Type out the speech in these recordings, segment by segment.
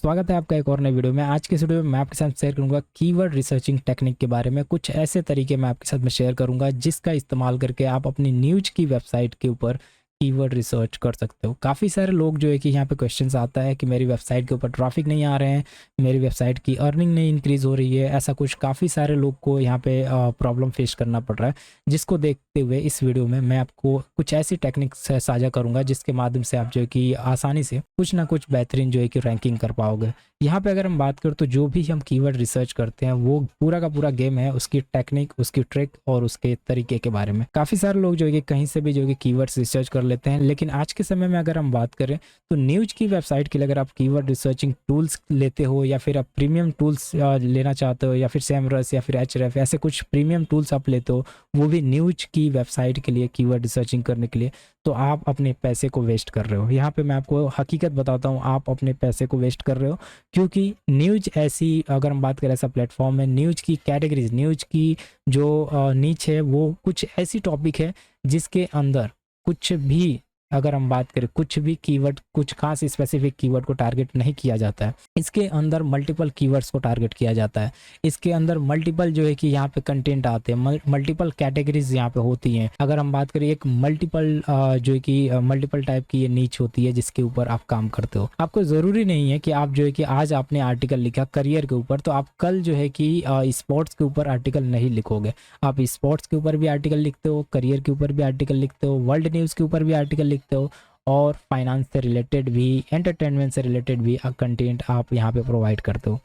स्वागत है आपका एक और नई वीडियो में। आज के इस वीडियो में मैं आपके साथ शेयर करूंगा कीवर्ड रिसर्चिंग टेक्निक के बारे में। कुछ ऐसे तरीके मैं आपके साथ में शेयर करूंगा जिसका इस्तेमाल करके आप अपनी न्यूज की वेबसाइट के ऊपर कीवर्ड रिसर्च कर सकते हो। काफ़ी सारे लोग जो है कि यहाँ पे क्वेश्चंस आता है कि मेरी वेबसाइट के ऊपर ट्रैफिक नहीं आ रहे हैं, मेरी वेबसाइट की अर्निंग नहीं इंक्रीज़ हो रही है, ऐसा कुछ काफ़ी सारे लोग को यहाँ पे प्रॉब्लम फेस करना पड़ रहा है। जिसको देखते हुए इस वीडियो में मैं आपको कुछ ऐसी टेक्निक्स साझा करूँगा जिसके माध्यम से आप जो है कि आसानी से कुछ ना कुछ बेहतरीन जो है कि रैंकिंग कर पाओगे। यहाँ पे अगर हम बात करें तो जो भी हम कीवर्ड रिसर्च करते हैं वो पूरा का पूरा गेम है उसकी टेक्निक, उसकी ट्रिक और उसके तरीके के बारे में। काफ़ी सारे लोग जो है कि कहीं से भी जो है कि कीवर्ड्स रिसर्च कर लेते हैं, लेकिन आज के समय में अगर हम बात करें तो न्यूज की वेबसाइट के लिए अगर आप कीवर्ड रिसर्चिंग टूल्स लेते हो या फिर आप प्रीमियम टूल्स लेना चाहते हो या फिर सेमरस या फिर एचरेफ ऐसे कुछ प्रीमियम टूल्स आप लेते हो, वो भी न्यूज की वेबसाइट के लिए कीवर्ड रिसर्चिंग करने के लिए, तो आप अपने पैसे को वेस्ट कर रहे हो। यहाँ पे मैं आपको हकीकत बताता हूँ, आप अपने पैसे को वेस्ट कर रहे हो। क्योंकि न्यूज ऐसी, अगर हम बात करें ऐसा प्लेटफॉर्म है, न्यूज की कैटेगरीज, न्यूज की जो नीच है वो कुछ ऐसी टॉपिक है जिसके अंदर कुछ भी, अगर हम बात करें कुछ भी कीवर्ड, कुछ खास स्पेसिफिक कीवर्ड को टारगेट नहीं किया जाता है। इसके अंदर मल्टीपल कीवर्ड्स को टारगेट किया जाता है। इसके अंदर मल्टीपल जो है कि यहाँ पे कंटेंट आते हैं, मल्टीपल कैटेगरीज यहाँ पे होती हैं। अगर हम बात करें एक मल्टीपल जो है कि मल्टीपल टाइप की ये नीच होती है जिसके ऊपर आप काम करते हो। आपको ज़रूरी नहीं है कि आप जो है कि आज आपने आर्टिकल लिखा करियर के ऊपर तो आप कल जो है कि स्पोर्ट्स के ऊपर आर्टिकल नहीं लिखोगे। आप स्पोर्ट्स के ऊपर भी आर्टिकल लिखते हो, करियर के ऊपर भी आर्टिकल लिखते हो, वर्ल्ड न्यूज़ के ऊपर भी आर्टिकल लिखते हो और फाइनेंस से रिलेटेड भी, एंटरटेनमेंट से रिलेटेड भी कंटेंट आप यहाँ पे प्रोवाइड करते हो।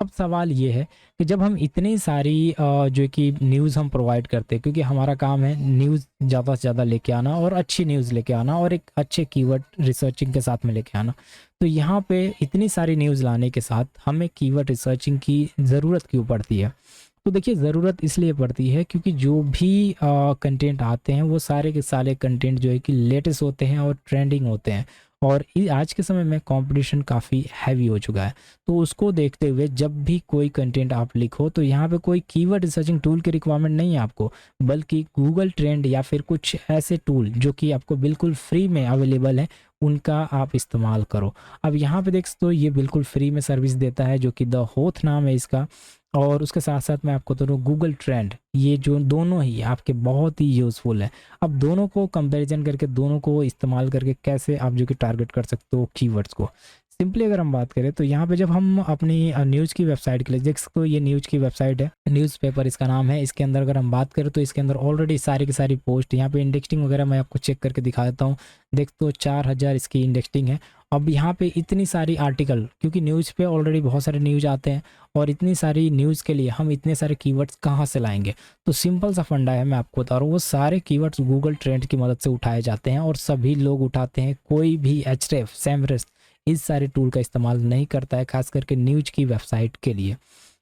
अब सवाल ये है कि जब हम इतनी सारी जो कि न्यूज़ हम प्रोवाइड करते हैं, क्योंकि हमारा काम है न्यूज़ ज़्यादा से ज़्यादा लेके आना और अच्छी न्यूज़ लेके आना और एक अच्छे कीवर्ड रिसर्चिंग के साथ में लेके आना, तो यहाँ पे इतनी सारी न्यूज़ लाने के साथ हमें कीवर्ड रिसर्चिंग की ज़रूरत क्यों पड़ती है? तो देखिए, ज़रूरत इसलिए पड़ती है क्योंकि जो भी कंटेंट आते हैं वो सारे के सारे कंटेंट जो है कि लेटेस्ट होते हैं और ट्रेंडिंग होते हैं। और आज के समय में कंपटीशन काफ़ी हैवी हो चुका है, तो उसको देखते हुए जब भी कोई कंटेंट आप लिखो तो यहाँ पे कोई कीवर्ड रिसर्चिंग टूल की रिक्वायरमेंट नहीं है आपको, बल्कि गूगल ट्रेंड या फिर कुछ ऐसे टूल जो कि आपको बिल्कुल फ्री में अवेलेबल है उनका आप इस्तेमाल करो। अब यहाँ पे देख तो ये बिल्कुल फ्री में सर्विस देता है जो कि द होथ नाम है इसका, और उसके साथ साथ मैं आपको तो गूगल ट्रेंड, ये जो दोनों ही आपके बहुत ही यूज़फुल है। अब दोनों को कंपैरिजन करके, दोनों को इस्तेमाल करके कैसे आप जो कि टारगेट कर सकते हो कीवर्ड्स को, सिंपली अगर हम बात करें तो यहाँ पे जब हम अपनी न्यूज़ की वेबसाइट के लिए देख सकते हो, ये न्यूज़ की वेबसाइट है, न्यूज़पेपर इसका नाम है। इसके अंदर अगर हम बात करें तो इसके अंदर ऑलरेडी सारी की सारी पोस्ट, यहाँ पे इंडेक्सिंग वगैरह मैं आपको चेक करके दिखा देता हूँ। देख तो 4000 इसकी इंडेक्सिंग है। अब यहाँ पे इतनी सारी आर्टिकल, क्योंकि न्यूज़ पे ऑलरेडी बहुत सारे न्यूज़ आते हैं और इतनी सारी न्यूज़ के लिए हम इतने सारे कीवर्ड्स कहाँ से लाएंगे? तो सिंपल सा फंडा है, मैं आपको बता रहा हूँ। वो सारे कीवर्ड्स गूगल ट्रेंड की मदद से उठाए जाते हैं और सभी लोग उठाते हैं। कोई भी एचरेफ, सेमरस इस सारे टूल का इस्तेमाल नहीं करता है, खास करके न्यूज की वेबसाइट के लिए।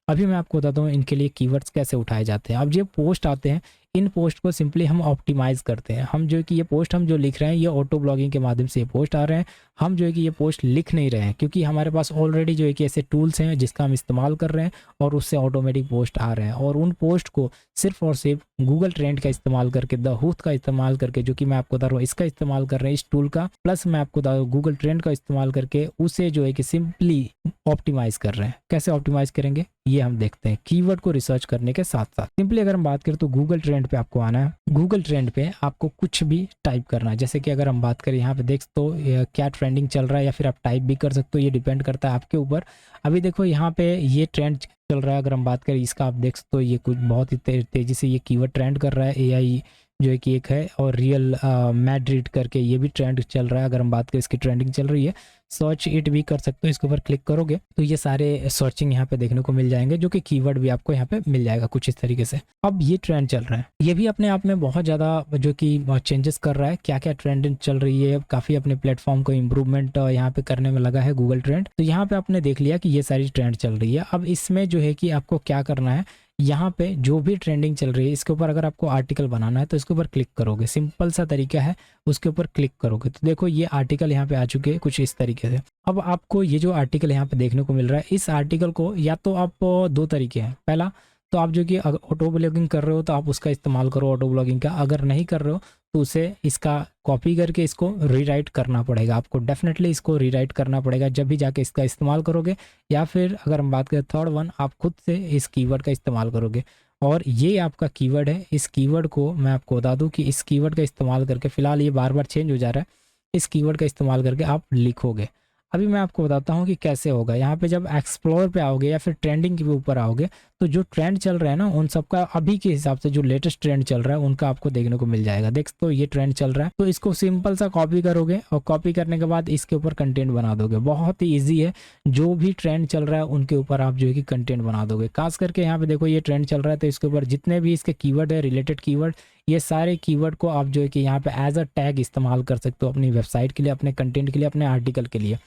अभी मैं आपको बताता हूँ इनके लिए कीवर्ड्स कैसे उठाए जाते हैं। अब जो पोस्ट आते हैं, इन पोस्ट को सिंपली हम ऑप्टिमाइज़ करते हैं। हम जो है कि ये पोस्ट हम जो लिख रहे हैं ये ऑटो ब्लॉगिंग के माध्यम से ये पोस्ट आ रहे हैं। हम जो है कि ये पोस्ट लिख नहीं रहे हैं क्योंकि हमारे पास ऑलरेडी जो है कि ऐसे टूल्स हैं जिसका हम इस्तेमाल कर रहे हैं और उससे ऑटोमेटिक पोस्ट आ रहे हैं। और उन पोस्ट को सिर्फ और सिर्फ गूगल ट्रेंड का इस्तेमाल करके, द हुथ का इस्तेमाल करके, जो कि मैं आपको बता रहा हूँ इसका इस्तेमाल कर रहे हैं इस टूल का, प्लस मैं आपको बता रहा हूँ गूगल ट्रेंड का इस्तेमाल करके उसे जो है कि सिंपली ऑप्टिमाइज़ कर रहे हैं। कैसे ऑप्टिमाइज़ करेंगे ये हम देखते हैं कीवर्ड को रिसर्च करने के साथ साथ। सिंपली अगर हम बात करें तो गूगल ट्रेंड पे आपको आना है। गूगल ट्रेंड पे आपको कुछ भी टाइप करना है, जैसे कि अगर हम बात करें यहाँ पे देख तो क्या ट्रेंडिंग चल रहा है, या फिर आप टाइप भी कर सकते हो, ये डिपेंड करता है आपके ऊपर। अभी देखो यहाँ पे ये ट्रेंड चल रहा है, अगर हम बात करें इसका, आप देख सकते हो ये कुछ बहुत ही तेज़ी से ये कीवर्ड ट्रेंड कर रहा है। एआई जो है कि एक है, और रियल मैड्रिड करके ये भी ट्रेंड चल रहा है। अगर हम बात करें इसकी ट्रेंडिंग चल रही है, सर्च इट भी कर सकते हो। इसके ऊपर क्लिक करोगे तो ये सारे सर्चिंग यहाँ पे देखने को मिल जाएंगे, जो कि कीवर्ड भी आपको यहाँ पे मिल जाएगा कुछ इस तरीके से। अब ये ट्रेंड चल रहा है, ये भी अपने आप में बहुत ज़्यादा जो कि चेंजेस कर रहा है। क्या क्या ट्रेंड चल रही है, काफ़ी अपने प्लेटफॉर्म को इम्प्रूवमेंट यहाँ पे करने में लगा है गूगल ट्रेंड। तो यहाँ पे आपने देख लिया कि ये सारी ट्रेंड चल रही है। अब इसमें जो है कि आपको क्या करना है, यहाँ पे जो भी ट्रेंडिंग चल रही है इसके ऊपर अगर आपको आर्टिकल बनाना है तो इसके ऊपर क्लिक करोगे, सिंपल सा तरीका है, उसके ऊपर क्लिक करोगे तो देखो ये आर्टिकल यहाँ पे आ चुके हैं कुछ इस तरीके से। अब आपको ये जो आर्टिकल यहाँ पे देखने को मिल रहा है, इस आर्टिकल को या तो आप दो तरीके हैं। पहला तो आप जो कि अगर ऑटो ब्लॉगिंग कर रहे हो तो आप उसका इस्तेमाल करो ऑटो ब्लॉगिंग का, अगर नहीं कर रहे हो तो उसे इसका कॉपी करके इसको रीराइट करना पड़ेगा, आपको डेफिनेटली इसको रीराइट करना पड़ेगा जब भी जाके इसका इस्तेमाल करोगे। या फिर अगर हम बात करें थर्ड वन, आप खुद से इस कीवर्ड का इस्तेमाल करोगे। और ये आपका कीवर्ड है, इस कीवर्ड को मैं आपको बता दूं कि इस कीवर्ड का इस्तेमाल करके, फिलहाल ये बार बार चेंज हो जा रहा है, इस कीवर्ड का इस्तेमाल करके आप लिखोगे। अभी मैं आपको बताता हूँ कि कैसे होगा। यहाँ पे जब एक्सप्लोर पे आओगे या फिर ट्रेंडिंग के ऊपर आओगे तो जो ट्रेंड चल रहा है ना उन सबका अभी के हिसाब से जो लेटेस्ट ट्रेंड चल रहा है उनका आपको देखने को मिल जाएगा। देख तो ये ट्रेंड चल रहा है, तो इसको सिंपल सा कॉपी करोगे और कॉपी करने के बाद इसके ऊपर कंटेंट बना दोगे। बहुत ही ईजी है, जो भी ट्रेंड चल रहा है उनके ऊपर आप जो है कि कंटेंट बना दोगे। खास करके यहाँ पे देखो ये ट्रेंड चल रहा है तो इसके ऊपर जितने भी इसके कीवर्ड है, रिलेटेड कीवर्ड, ये सारे कीवर्ड को आप जो है कि यहाँ पे एज अ टैग इस्तेमाल कर सकते हो अपनी वेबसाइट के लिए, अपने कंटेंट के लिए, अपने आर्टिकल के लिए।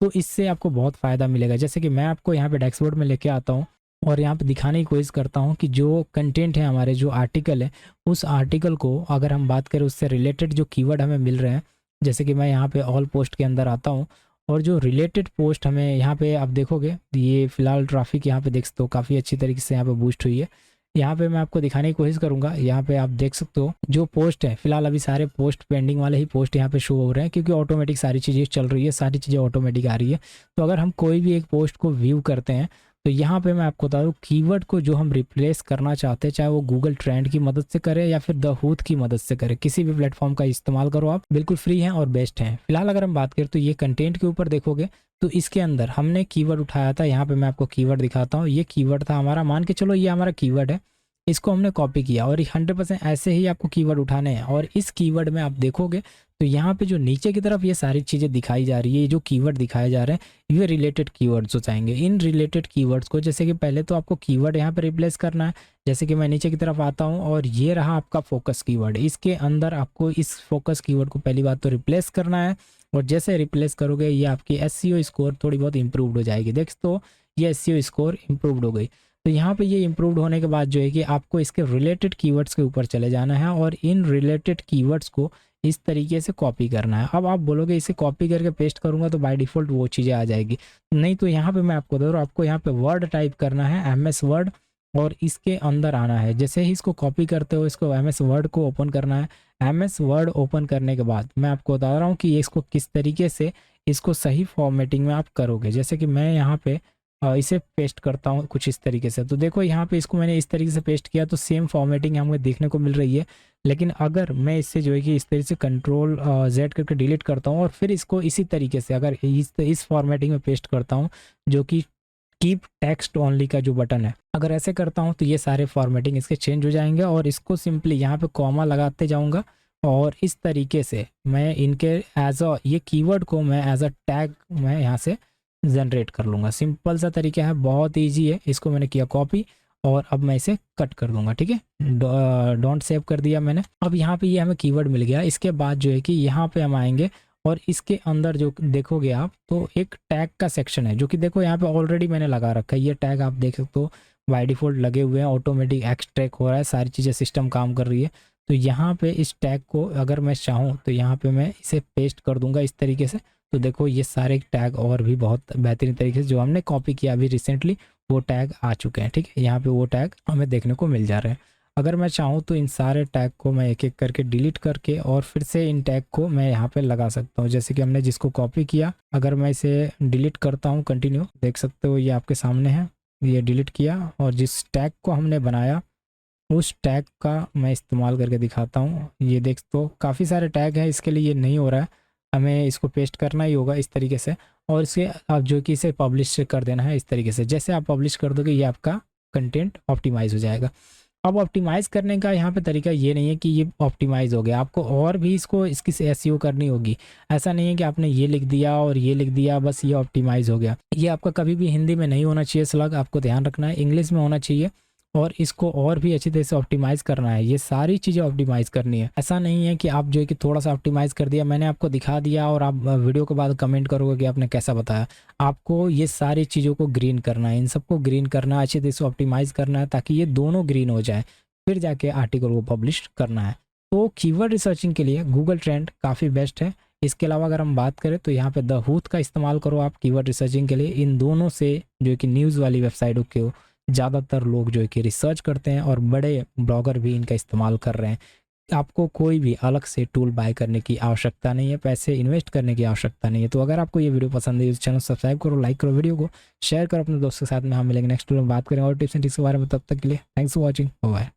तो इससे आपको बहुत फ़ायदा मिलेगा। जैसे कि मैं आपको यहाँ पे डैशबोर्ड में लेके आता हूँ और यहाँ पे दिखाने की कोशिश करता हूँ कि जो कंटेंट है हमारे, जो आर्टिकल है, उस आर्टिकल को अगर हम बात करें उससे रिलेटेड जो कीवर्ड हमें मिल रहे हैं। जैसे कि मैं यहाँ पे ऑल पोस्ट के अंदर आता हूँ और जो रिलेटेड पोस्ट हमें यहाँ पे आप देखोगे, ये फिलहाल ट्रैफिक यहाँ पे देख सकते हो काफ़ी अच्छी तरीके से यहाँ पे बूस्ट हुई है। यहाँ पे मैं आपको दिखाने की कोशिश करूंगा, यहाँ पे आप देख सकते हो जो पोस्ट है, फिलहाल अभी सारे पोस्ट पेंडिंग वाले ही पोस्ट यहाँ पे शो हो रहे हैं क्योंकि ऑटोमेटिक सारी चीज़ें चल रही है, सारी चीज़ें ऑटोमेटिक आ रही है। तो अगर हम कोई भी एक पोस्ट को व्यू करते हैं तो यहाँ पे मैं आपको बता दूँ कीवर्ड को जो हम रिप्लेस करना चाहते हैं, चाहे वो गूगल ट्रेंड की मदद से करें या फिर द हूथ की मदद से करें, किसी भी प्लेटफॉर्म का इस्तेमाल करो आप, बिल्कुल फ्री है और बेस्ट है। फिलहाल अगर हम बात करें तो ये कंटेंट के ऊपर देखोगे तो इसके अंदर हमने कीवर्ड उठाया था। यहाँ पे मैं आपको कीवर्ड दिखाता हूँ, ये कीवर्ड था हमारा, मान के चलो ये हमारा कीवर्ड है, इसको हमने कॉपी किया और 100% ऐसे ही आपको कीवर्ड उठाने हैं। और इस कीवर्ड में आप देखोगे तो यहाँ पे जो नीचे की तरफ ये सारी चीज़ें दिखाई जा रही है, ये जो कीवर्ड दिखाए जा रहे हैं ये रिलेटेड कीवर्ड्स हो जाएंगे। इन रिलेटेड कीवर्ड्स को जैसे कि पहले तो आपको कीवर्ड यहाँ पे रिप्लेस करना है। जैसे कि मैं नीचे की तरफ आता हूँ और ये रहा आपका फोकस कीवर्ड, इसके अंदर आपको इस फोकस कीवर्ड को पहली बात तो रिप्लेस करना है। और जैसे रिप्लेस करोगे ये आपकी SEO स्कोर थोड़ी बहुत इंप्रूव्ड हो जाएगी। देख तो ये SEO स्कोर इंप्रूव्ड हो गई। तो यहाँ पे ये इम्प्रूव्ड होने के बाद जो है कि आपको इसके रिलेटेड कीवर्ड्स के ऊपर चले जाना है और इन रिलेटेड कीवर्ड्स को इस तरीके से कॉपी करना है। अब आप बोलोगे इसे कॉपी करके पेस्ट करूंगा तो बाय डिफ़ॉल्ट वो चीज़ें आ जाएगी, नहीं तो यहाँ पे मैं आपको दे रहा हूँ, आपको यहाँ पे वर्ड टाइप करना है, MS वर्ड, और इसके अंदर आना है। जैसे ही इसको कॉपी करते हो इसको MS वर्ड को ओपन करना है। MS वर्ड ओपन करने के बाद मैं आपको बता रहा हूँ कि इसको किस तरीके से इसको सही फॉर्मेटिंग में आप करोगे। जैसे कि मैं यहाँ पे इसे पेस्ट करता हूँ कुछ इस तरीके से, तो देखो यहाँ पे इसको मैंने इस तरीके से पेस्ट किया तो सेम फॉर्मेटिंग हमें देखने को मिल रही है। लेकिन अगर मैं इससे जो है कि इस तरीके से कंट्रोल Z करके डिलीट करता हूँ और फिर इसको इसी तरीके से अगर इस फॉर्मेटिंग में पेस्ट करता हूँ, जो कि कीप टेक्स्ट ओनली का जो बटन है, अगर ऐसे करता हूँ तो ये सारे फॉर्मेटिंग इसके चेंज हो जाएंगे। और इसको सिंपली यहाँ पे कॉमा लगाते जाऊँगा और इस तरीके से मैं इनके ये कीवर्ड को मैं एज अ टैग मैं यहाँ से जनरेट कर लूँगा। सिंपल सा तरीका है, बहुत ईजी है। इसको मैंने किया कॉपी और अब मैं इसे कट कर दूंगा, ठीक है, डोंट सेव कर दिया मैंने। अब यहाँ पे ये हमें कीवर्ड मिल गया। इसके बाद जो है कि यहाँ पे हम आएंगे और इसके अंदर जो देखोगे आप तो एक टैग का सेक्शन है, जो कि देखो यहाँ पे ऑलरेडी मैंने लगा रखा है। ये टैग आप देख सकते हो बाय डिफ़ॉल्ट लगे हुए हैं, ऑटोमेटिक एक्सट्रैक्ट हो रहा है, सारी चीज़ें सिस्टम काम कर रही है। तो यहाँ पे इस टैग को अगर मैं चाहूँ तो यहाँ पे मैं इसे पेस्ट कर दूंगा इस तरीके से। तो देखो ये सारे टैग और भी बहुत बेहतरीन तरीके से जो हमने कॉपी किया अभी रिसेंटली वो टैग आ चुके हैं, ठीक है। यहाँ पे वो टैग हमें देखने को मिल जा रहे हैं। अगर मैं चाहूँ तो इन सारे टैग को मैं एक एक करके डिलीट करके और फिर से इन टैग को मैं यहाँ पे लगा सकता हूँ। जैसे कि हमने जिसको कॉपी किया, अगर मैं इसे डिलीट करता हूँ कंटिन्यू, देख सकते हो ये आपके सामने है, ये डिलीट किया और जिस टैग को हमने बनाया उस टैग का मैं इस्तेमाल करके दिखाता हूँ। ये देख तो काफ़ी सारे टैग हैं, इसके लिए ये नहीं हो रहा है, हमें इसको पेस्ट करना ही होगा इस तरीके से। और इसके आप जो कि इसे पब्लिश कर देना है इस तरीके से। जैसे आप पब्लिश कर दोगे ये आपका कंटेंट ऑप्टिमाइज़ हो जाएगा। अब ऑप्टिमाइज़ करने का यहाँ पे तरीका ये नहीं है कि ये ऑप्टिमाइज़ हो गया, आपको और भी इसकी SEO करनी होगी। ऐसा नहीं है कि आपने ये लिख दिया और ये लिख दिया बस ये ऑप्टिमाइज़ हो गया। ये आपका कभी भी हिंदी में नहीं होना चाहिए स्लग, आपको ध्यान रखना है, इंग्लिश में होना चाहिए और इसको और भी अच्छी तरह से ऑप्टिमाइज़ करना है। ये सारी चीज़ें ऑप्टिमाइज़ करनी है। ऐसा नहीं है कि आप जो है कि थोड़ा सा ऑप्टिमाइज़ कर दिया, मैंने आपको दिखा दिया और आप वीडियो के बाद कमेंट करोगे कि आपने कैसा बताया। आपको ये सारी चीज़ों को ग्रीन करना है, इन सबको ग्रीन करना है, अच्छी तरह से ऑप्टिमाइज़ करना है ताकि ये दोनों ग्रीन हो जाए, फिर जाके आर्टिकल को पब्लिश करना है। तो कीवर्ड रिसर्चिंग के लिए गूगल ट्रेंड काफ़ी बेस्ट है। इसके अलावा अगर हम बात करें तो यहाँ पे द हूथ का इस्तेमाल करो आप कीवर्ड रिसर्चिंग के लिए। इन दोनों से जो कि न्यूज़ वाली वेबसाइटों के ज़्यादातर लोग जो है कि रिसर्च करते हैं और बड़े ब्लॉगर भी इनका इस्तेमाल कर रहे हैं। आपको कोई भी अलग से टूल बाय करने की आवश्यकता नहीं है, पैसे इन्वेस्ट करने की आवश्यकता नहीं है। तो अगर आपको ये वीडियो पसंद है, इस चैनल सब्सक्राइब करो, लाइक करो, वीडियो को शेयर करो अपने दोस्तों के साथ में। हम मिलेंगे नेक्स्ट वीडियो में, बात करेंगे और टिप्स एंड ट्रिक्स के बारे में। तब तक के लिए थैंक्स फॉर वॉचिंग, बाय।